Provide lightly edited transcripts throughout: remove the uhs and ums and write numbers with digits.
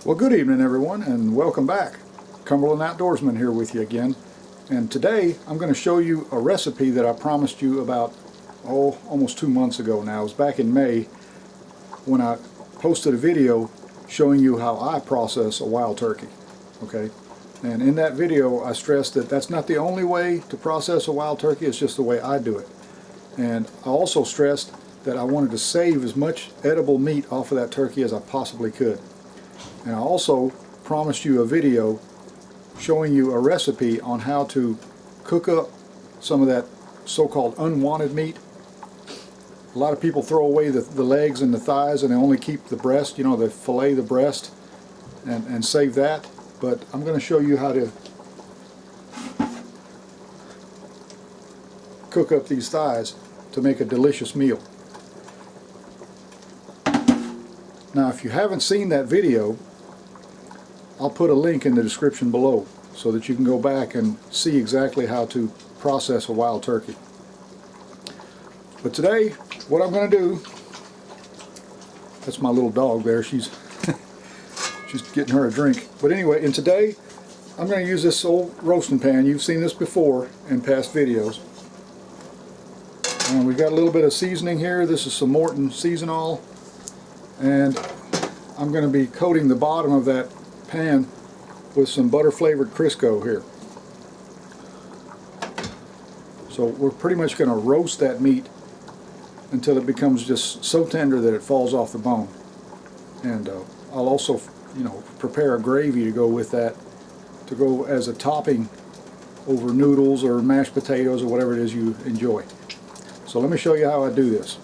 Well, good evening everyone, and welcome back. Cumberland Outdoorsman here with you again. And today I'm going to show you a recipe that I promised you about, almost 2 months ago now. It was back in May when I posted a video showing you how I process a wild turkey. Okay? And in that video I stressed that that's not the only way to process a wild turkey, it's just the way I do it. And I also stressed that I wanted to save as much edible meat off of that turkey as I possibly could. And I also promised you a video showing you a recipe on how to cook up some of that so-called unwanted meat. A lot of people throw away the legs and the thighs and they only keep the breast, you know, they fillet the breast and save that. But I'm going to show you how to cook up these thighs to make a delicious meal. Now, if you haven't seen that video, I'll put a link in the description below so that you can go back and see exactly how to process a wild turkey. But today, what I'm going to do, that's my little dog there, she's getting her a drink. But anyway, and today, I'm going to use this old roasting pan. You've seen this before in past videos. And we've got a little bit of seasoning here. This is some Morton Seasonal. And I'm going to be coating the bottom of that pan with some butter flavored Crisco here. So we're pretty much going to roast that meat until it becomes just so tender that it falls off the bone. And I'll also, prepare a gravy to go with that, to go as a topping over noodles or mashed potatoes or whatever it is you enjoy. So let me show you how I do this.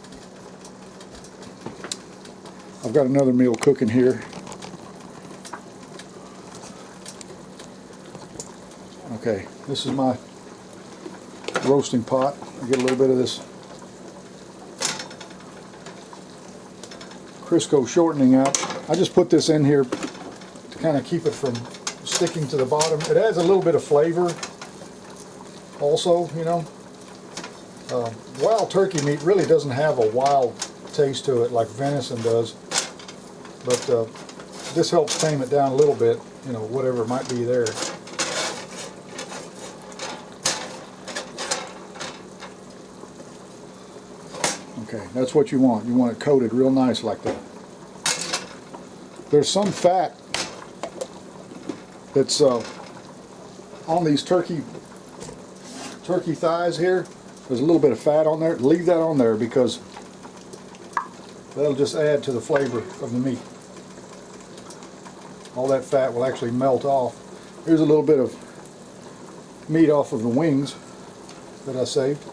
I've got another meal cooking here. Okay, this is my roasting pot. I get a little bit of this Crisco shortening out. I just put this in here to kind of keep it from sticking to the bottom. It adds a little bit of flavor also, Wild turkey meat really doesn't have a wild taste to it like venison does, but this helps tame it down a little bit, whatever might be there. Okay, that's what you want. You want it coated real nice like that. There's some fat that's on these turkey thighs here. There's a little bit of fat on there. Leave that on there because that'll just add to the flavor of the meat. All that fat will actually melt off. Here's a little bit of meat off of the wings that I saved.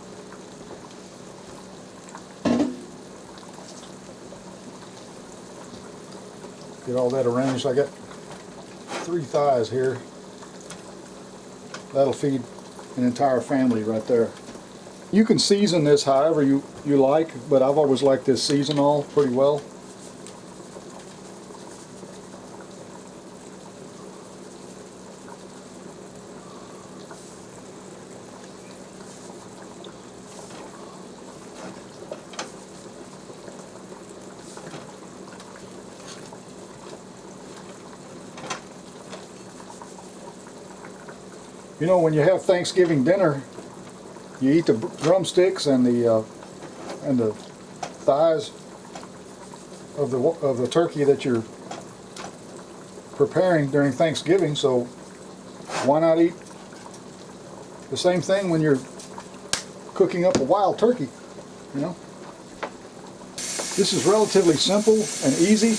Get all that arranged. I got 3 thighs here. That'll feed an entire family right there. You can season this however you like, but I've always liked this Seasonal pretty well. When you have Thanksgiving dinner, you eat the drumsticks and the thighs of the turkey that you're preparing during Thanksgiving. So why not eat the same thing when you're cooking up a wild turkey? This is relatively simple and easy.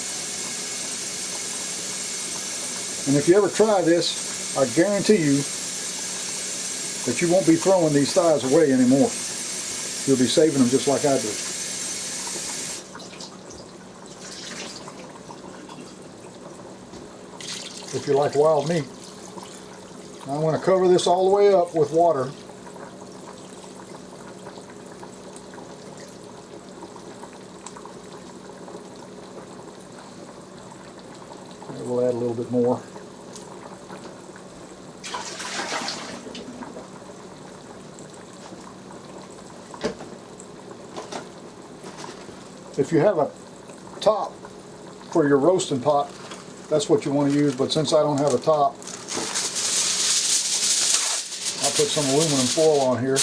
And if you ever try this, I guarantee you that you won't be throwing these thighs away anymore. You'll be saving them just like I do. If you like wild meat. I'm going to cover this all the way up with water. And we'll add a little bit more. If you have a top for your roasting pot, that's what you want to use, but since I don't have a top, I'll put some aluminum foil on here.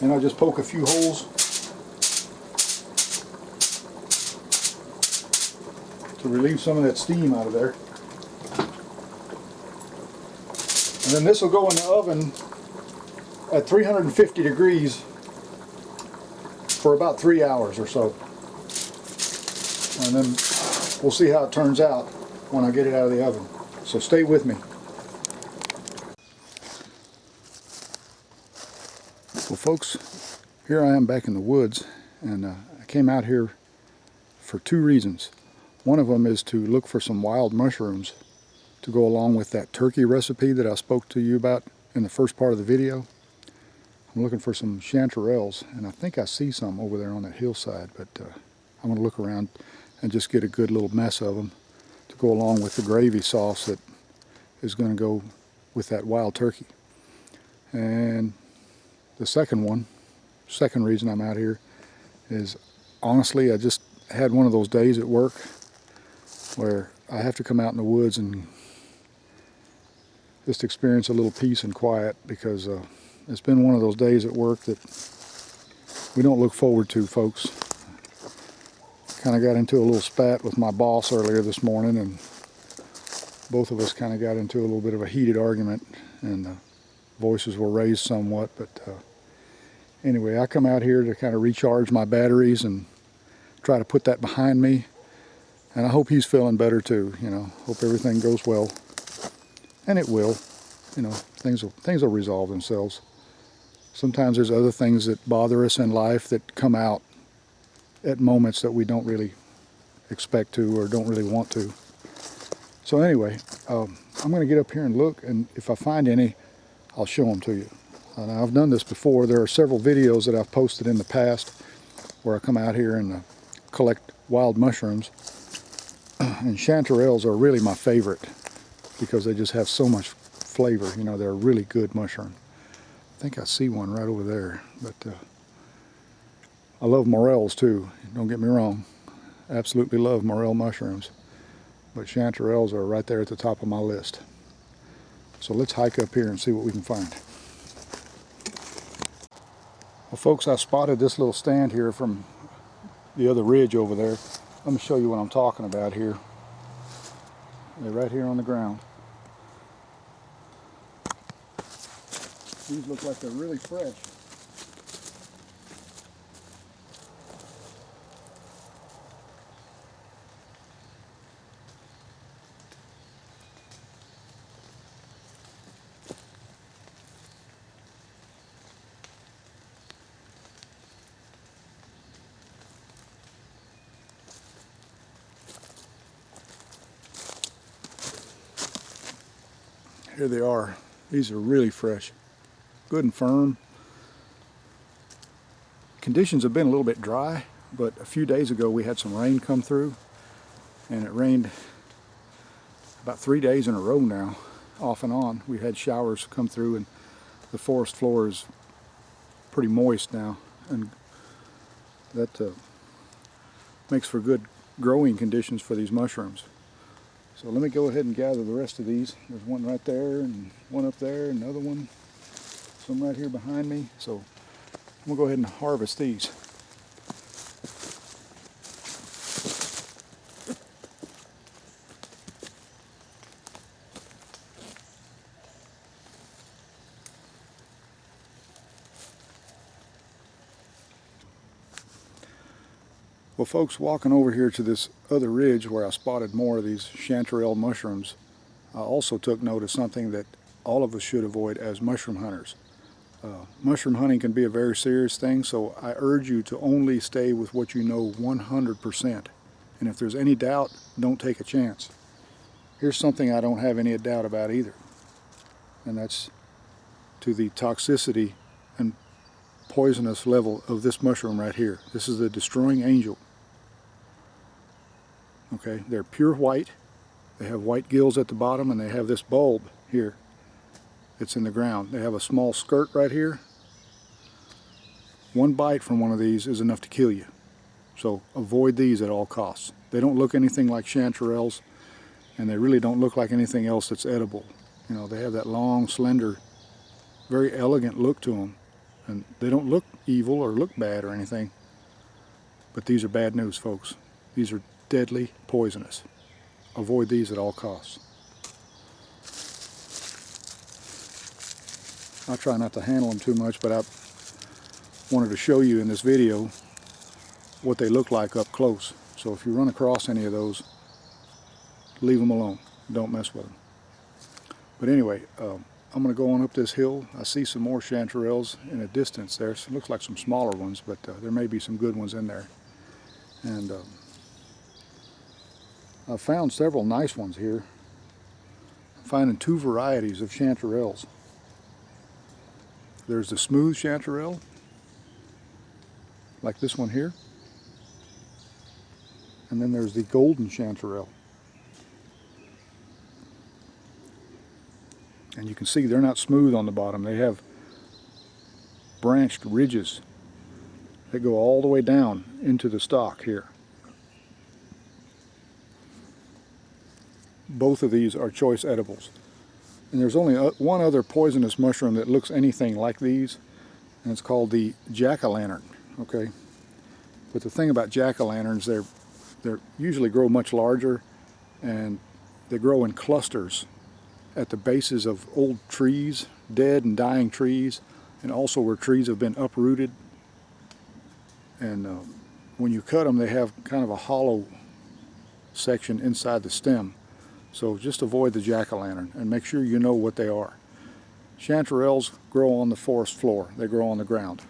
And I'll just poke a few holes to relieve some of that steam out of there. And then this will go in the oven at 350 degrees for about 3 hours or so. And then we'll see how it turns out when I get it out of the oven. So stay with me. Well folks, here I am back in the woods, and I came out here for two reasons. One of them is to look for some wild mushrooms to go along with that turkey recipe that I spoke to you about in the first part of the video. I'm looking for some chanterelles, and I think I see some over there on that hillside, but I'm going to look around and just get a good little mess of them to go along with the gravy sauce that is going to go with that wild turkey. And the second reason I'm out here is, honestly, I just had one of those days at work where I have to come out in the woods and just experience a little peace and quiet, because it's been one of those days at work that we don't look forward to, folks. Kind of got into a little spat with my boss earlier this morning, and both of us kind of got into a little bit of a heated argument, and voices were raised somewhat, but anyway, I come out here to kind of recharge my batteries and try to put that behind me, and I hope he's feeling better too. You know, hope everything goes well, and it will. You know, things will resolve themselves. Sometimes there's other things that bother us in life that come out at moments that we don't really expect to or don't really want to. So anyway, I'm going to get up here and look, and if I find any, I'll show them to you. Now, I've done this before. There are several videos that I've posted in the past where I come out here and collect wild mushrooms. And chanterelles are really my favorite because they just have so much flavor. You know, they're a really good mushroom. I think I see one right over there. But I love morels too. Don't get me wrong. Absolutely love morel mushrooms. But chanterelles are right there at the top of my list. So let's hike up here and see what we can find. Well folks, I spotted this little stand here from the other ridge over there. Let me show you what I'm talking about here. They're right here on the ground. These look like they're really fresh. Here they are. These are really fresh. Good and firm. Conditions have been a little bit dry, but a few days ago we had some rain come through, and it rained about 3 days in a row now, off and on. We had showers come through, and the forest floor is pretty moist now, and that makes for good growing conditions for these mushrooms. So let me go ahead and gather the rest of these. There's one right there, and one up there, another one, some right here behind me. So I'm going to go ahead and harvest these. Well folks, walking over here to this other ridge where I spotted more of these chanterelle mushrooms, I also took note of something that all of us should avoid as mushroom hunters. Mushroom hunting can be a very serious thing, so I urge you to only stay with what you know 100%. And if there's any doubt, don't take a chance. Here's something I don't have any doubt about either, and that's to the toxicity and poisonous level of this mushroom right here. This is the destroying angel. Okay, they're pure white, They have white gills at the bottom, and they have this bulb here that's in the ground. They have a small skirt right here. One bite from one of these is enough to kill you. So avoid these at all costs. They don't look anything like chanterelles, and they really don't look like anything else that's edible. You know, they have that long, slender, very elegant look to them, and they don't look evil or look bad or anything. But these are bad news, folks. These are deadly poisonous. Avoid these at all costs. I try not to handle them too much, but I wanted to show you in this video what they look like up close. So if you run across any of those, leave them alone. Don't mess with them. But anyway, I'm going to go on up this hill. I see some more chanterelles in a distance there. So it looks like some smaller ones, but there may be some good ones in there. And I've found several nice ones here. I'm finding two varieties of chanterelles. There's the smooth chanterelle, like this one here. And then there's the golden chanterelle. And you can see they're not smooth on the bottom. They have branched ridges that go all the way down into the stalk here. Both of these are choice edibles. And there's only one other poisonous mushroom that looks anything like these, and it's called the jack-o'-lantern. Okay, but the thing about jack-o'-lanterns, they usually grow much larger, and they grow in clusters at the bases of old trees, dead and dying trees, and also where trees have been uprooted. And when you cut them, they have kind of a hollow section inside the stem. So just avoid the jack-o'-lantern and make sure you know what they are. Chanterelles grow on the forest floor. They grow on the ground,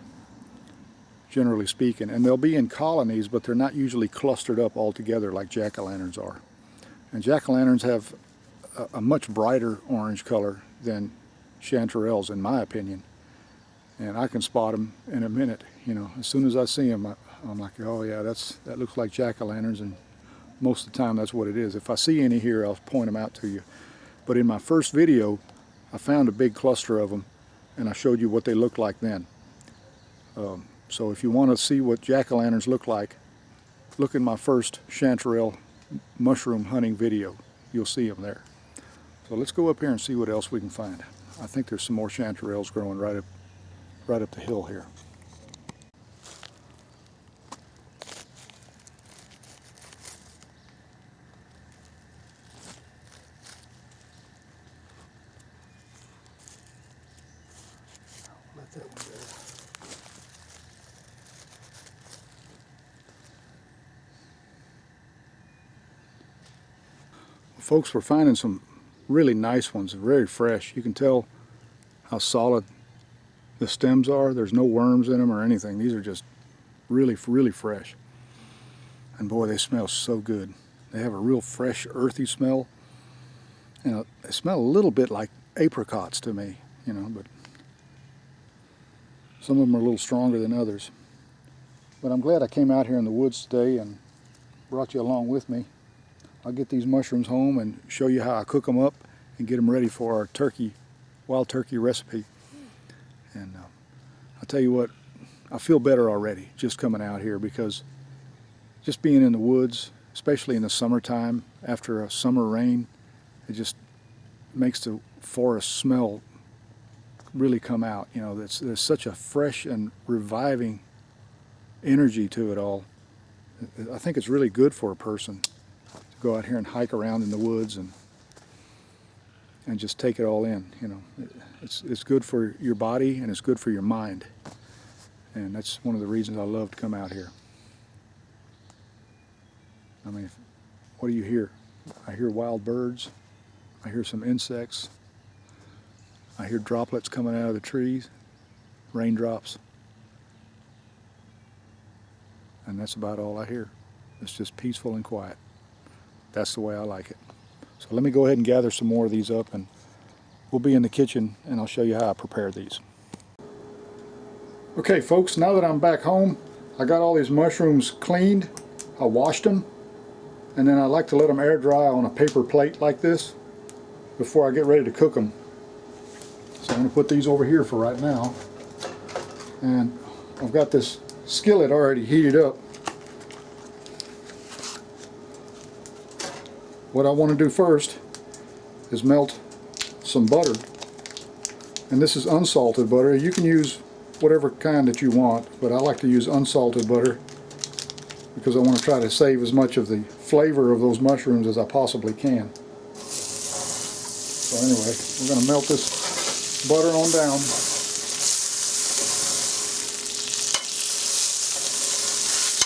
generally speaking. And they'll be in colonies, but they're not usually clustered up all together like jack-o'-lanterns are. And jack-o'-lanterns have a much brighter orange color than chanterelles, in my opinion. And I can spot them in a minute. You know, as soon as I see them, I'm like, oh yeah, that looks like jack-o'-lanterns, and most of the time that's what it is. If I see any here, I'll point them out to you. But in my first video, I found a big cluster of them, and I showed you what they looked like then. So if you want to see what jack-o'-lanterns look like, look in my first chanterelle mushroom hunting video. You'll see them there. So let's go up here and see what else we can find. I think there's some more chanterelles growing right up the hill here. Let that one go. Well, folks, we're finding some really nice ones, very fresh. You can tell how solid the stems are. There's no worms in them or anything. These are just really, really fresh. And boy, they smell so good. They have a real fresh, earthy smell. And they smell a little bit like apricots to me, you know, but some of them are a little stronger than others. But I'm glad I came out here in the woods today and brought you along with me. I'll get these mushrooms home and show you how I cook them up and get them ready for our wild turkey recipe. And I'll tell you what, I feel better already just coming out here, because just being in the woods, especially in the summertime after a summer rain, it just makes the forest smell really come out. You know, there's such a fresh and reviving energy to it all. I think it's really good for a person to go out here and hike around in the woods and just take it all in. You know, it's good for your body and it's good for your mind, and that's one of the reasons I love to come out here. I mean, what do you hear? I hear wild birds. I hear some insects. I hear droplets coming out of the trees, raindrops. And that's about all I hear. It's just peaceful and quiet. That's the way I like it. So let me go ahead and gather some more of these up, and we'll be in the kitchen and I'll show you how I prepare these. Okay folks, now that I'm back home, I got all these mushrooms cleaned. I washed them and then I like to let them air dry on a paper plate like this before I get ready to cook them. So I'm going to put these over here for right now, and I've got this skillet already heated up. What I want to do first is melt some butter, and this is unsalted butter. You can use whatever kind that you want, but I like to use unsalted butter because I want to try to save as much of the flavor of those mushrooms as I possibly can. So anyway, we're going to melt this butter on down.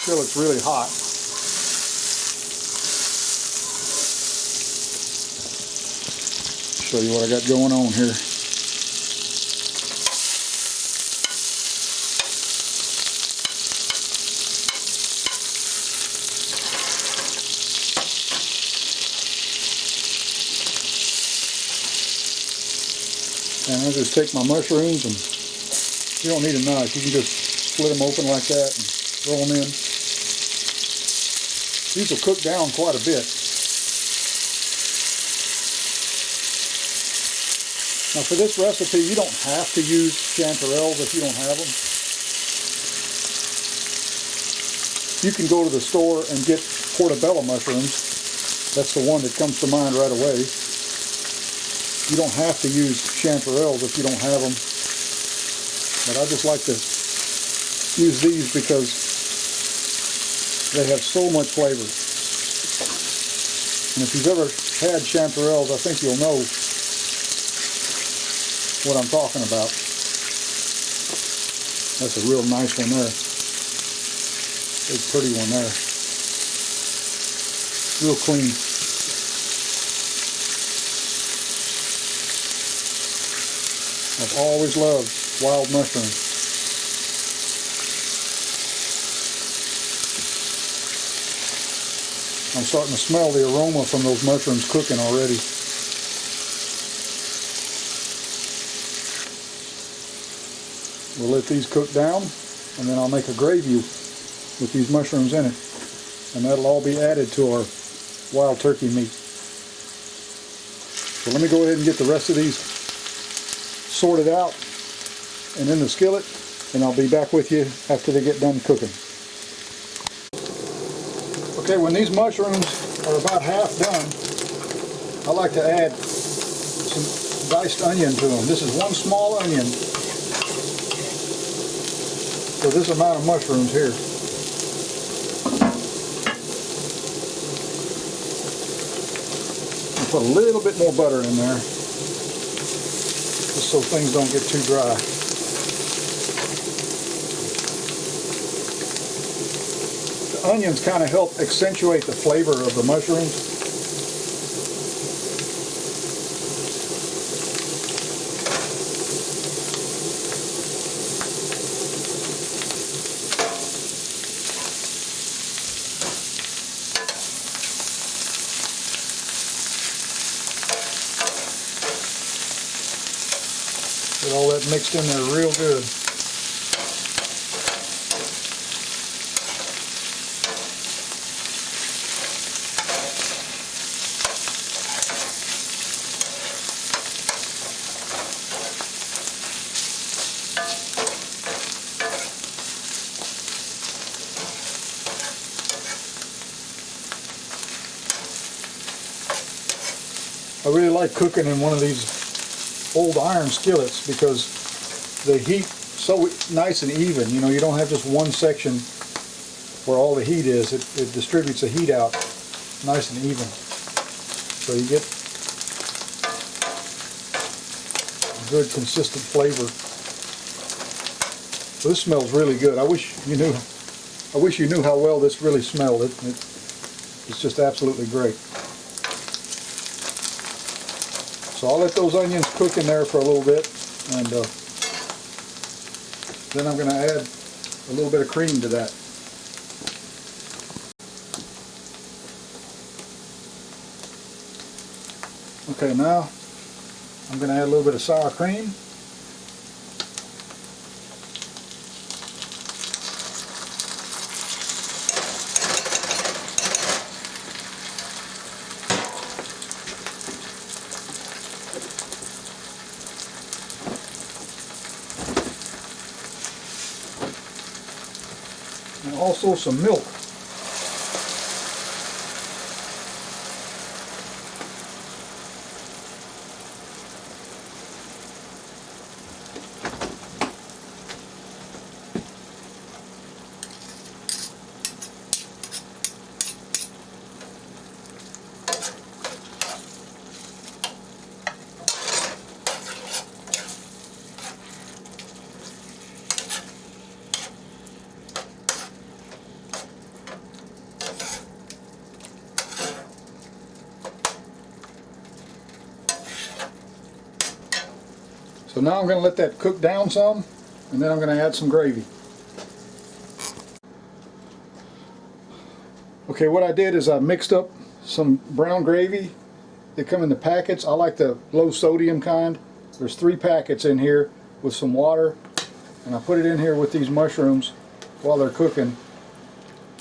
Still, it's really hot. Show you what I got going on here. And I just take my mushrooms, and you don't need a knife. You can just split them open like that and throw them in. These will cook down quite a bit. Now for this recipe, you don't have to use chanterelles if you don't have them. You can go to the store and get portobello mushrooms. That's the one that comes to mind right away. You don't have to use chanterelles if you don't have them. But I just like to use these because they have so much flavor. And if you've ever had chanterelles, I think you'll know what I'm talking about. That's a real nice one there. Big pretty one there. Real clean. I've always loved wild mushrooms. I'm starting to smell the aroma from those mushrooms cooking already. We'll let these cook down, and then I'll make a gravy with these mushrooms in it. And that'll all be added to our wild turkey meat. So let me go ahead and get the rest of these sorted out and in the skillet, and I'll be back with you after they get done cooking. Okay, when these mushrooms are about half done, I like to add some diced onion to them. This is one small onion for this amount of mushrooms here. I'll put a little bit more butter in there, just so things don't get too dry. The onions kind of help accentuate the flavor of the mushrooms. Get all that mixed in there real good. I really like cooking in one of these old iron skillets because the heat so nice and even. You know, you don't have just one section where all the heat is. It distributes the heat out nice and even, so you get a good consistent flavor. So this smells really good. I wish you knew how well this really smelled. It's just absolutely great. So I'll let those onions cook in there for a little bit, and then I'm going to add a little bit of cream to that. Okay, now I'm going to add a little bit of sour cream. also some milk. So now I'm going to let that cook down some, and then I'm going to add some gravy. Okay, what I did is I mixed up some brown gravy. They come in the packets. I like the low sodium kind. There's 3 packets in here with some water, and I put it in here with these mushrooms while they're cooking.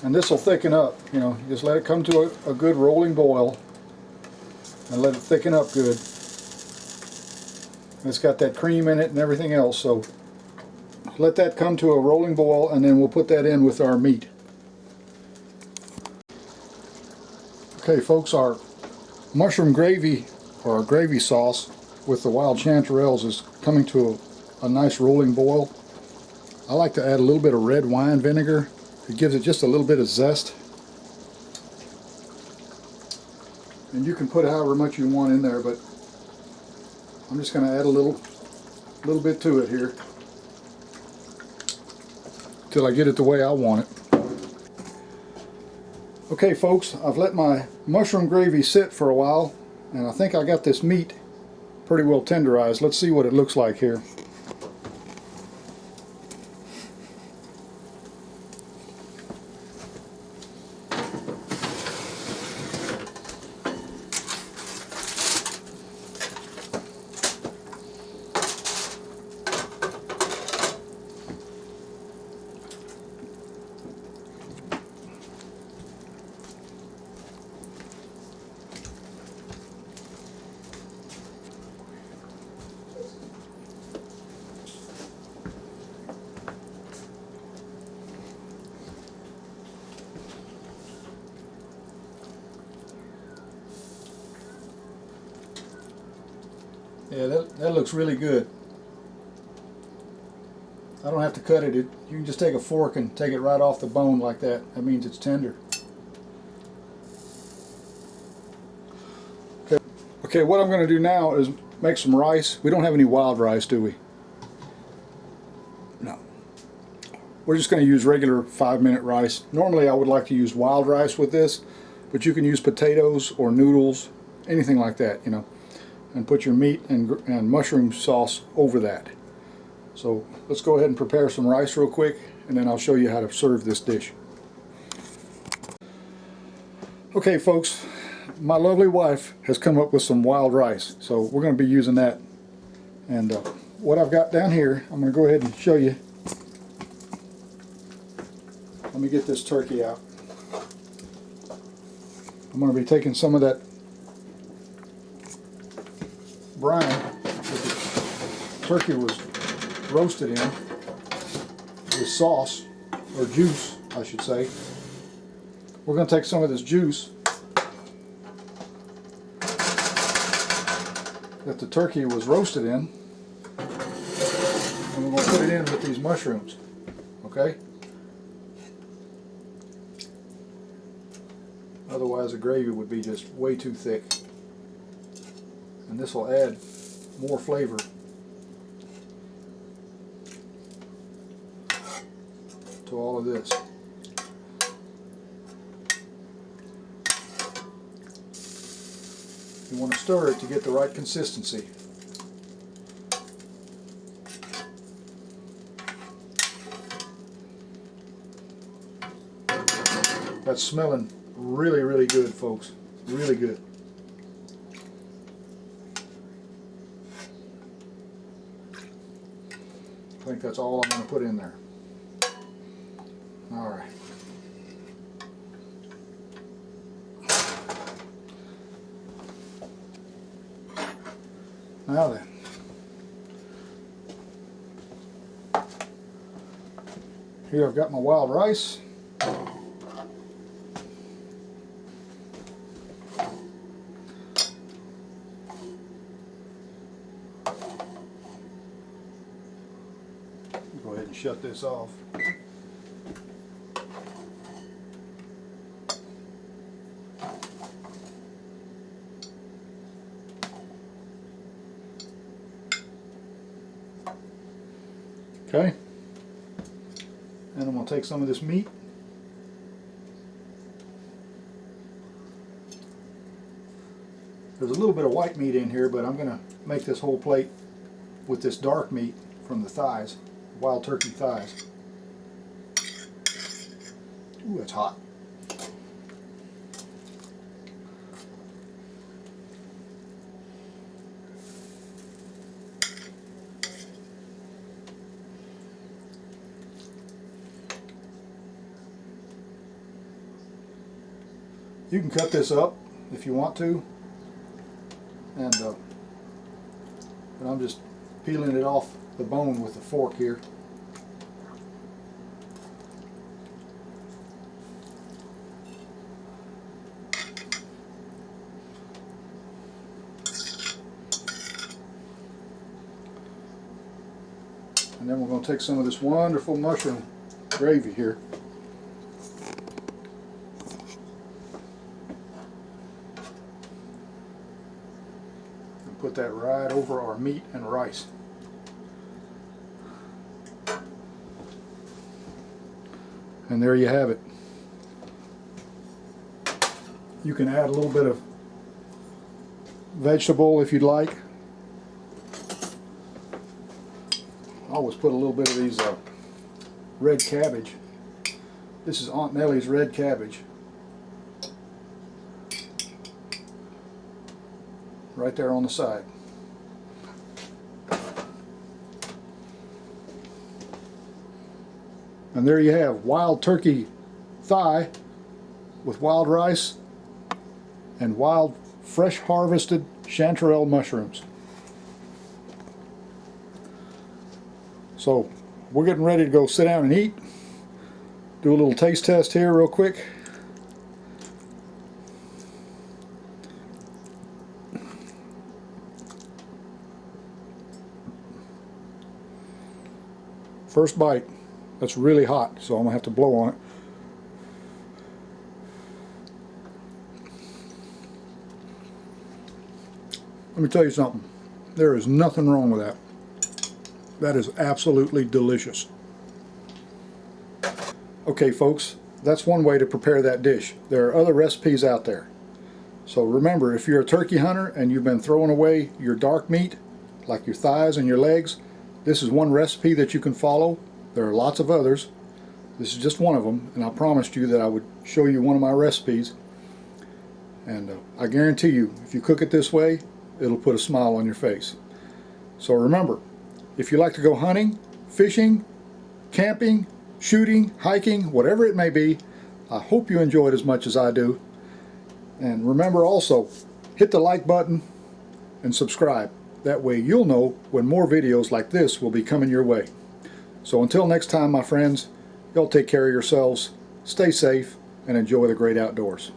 And this will thicken up. You know, just let it come to a good rolling boil and let it thicken up good. It's got that cream in it and everything else, so let that come to a rolling boil, and then we'll put that in with our meat. Okay folks, our mushroom gravy, or our gravy sauce with the wild chanterelles, is coming to a nice rolling boil. I like to add a little bit of red wine vinegar. It gives it just a little bit of zest. And you can put however much you want in there, but I'm just going to add a little bit to it here till I get it the way I want it. Okay folks, I've let my mushroom gravy sit for a while, and I think I got this meat pretty well tenderized. Let's see what it looks like here. Yeah, that looks really good. I don't have to cut it. You can just take a fork and take it right off the bone like that. That means it's tender. Okay, what I'm going to do now is make some rice. We don't have any wild rice, do we? No. We're just going to use regular 5-minute rice. Normally I would like to use wild rice with this, but you can use potatoes or noodles, anything like that, you know, and put your meat and mushroom sauce over that. So let's go ahead and prepare some rice real quick, and then I'll show you how to serve this dish. Okay folks, my lovely wife has come up with some wild rice, so we're going to be using that. And what I've got down here, I'm going to go ahead and show you. Let me get this turkey out. I'm going to be taking some of that brine that the turkey was roasted in with sauce, or juice I should say. We're going to take some of this juice that the turkey was roasted in, and we're going to put it in with these mushrooms. Okay? Otherwise the gravy would be just way too thick, and this will add more flavor to all of this. You want to stir it to get the right consistency. That's smelling really, really good, folks. Really good. I think that's all I'm going to put in there. All right. Now then, here I've got my wild rice. Go ahead and shut this off. Okay, and I'm going to take some of this meat. There's a little bit of white meat in here, but I'm going to make this whole plate with this dark meat from the thighs, wild turkey thighs. Ooh, that's hot. You can cut this up if you want to, and I'm just peeling it off the bone with a fork here. And then we're going to take some of this wonderful mushroom gravy here. Put that right over our meat and rice. And there you have it. You can add a little bit of vegetable if you'd like. I always put a little bit of these red cabbage. This is Aunt Nellie's red cabbage. Right there on the side. And there you have wild turkey thigh with wild rice and wild fresh harvested chanterelle mushrooms. So we're getting ready to go sit down and eat. Do a little taste test here real quick. First bite. That's really hot, so I'm going to have to blow on it. Let me tell you something. There is nothing wrong with that. That is absolutely delicious. Okay, folks, that's one way to prepare that dish. There are other recipes out there. So remember, if you're a turkey hunter and you've been throwing away your dark meat, like your thighs and your legs, this is one recipe that you can follow. There are lots of others. This is just one of them, and I promised you that I would show you one of my recipes. And I guarantee you, if you cook it this way, it'll put a smile on your face. So remember, if you like to go hunting, fishing, camping, shooting, hiking, whatever it may be, I hope you enjoy it as much as I do. And remember also, hit the like button and subscribe. That way you'll know when more videos like this will be coming your way. So until next time, my friends, y'all take care of yourselves, stay safe, and enjoy the great outdoors.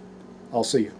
I'll see you.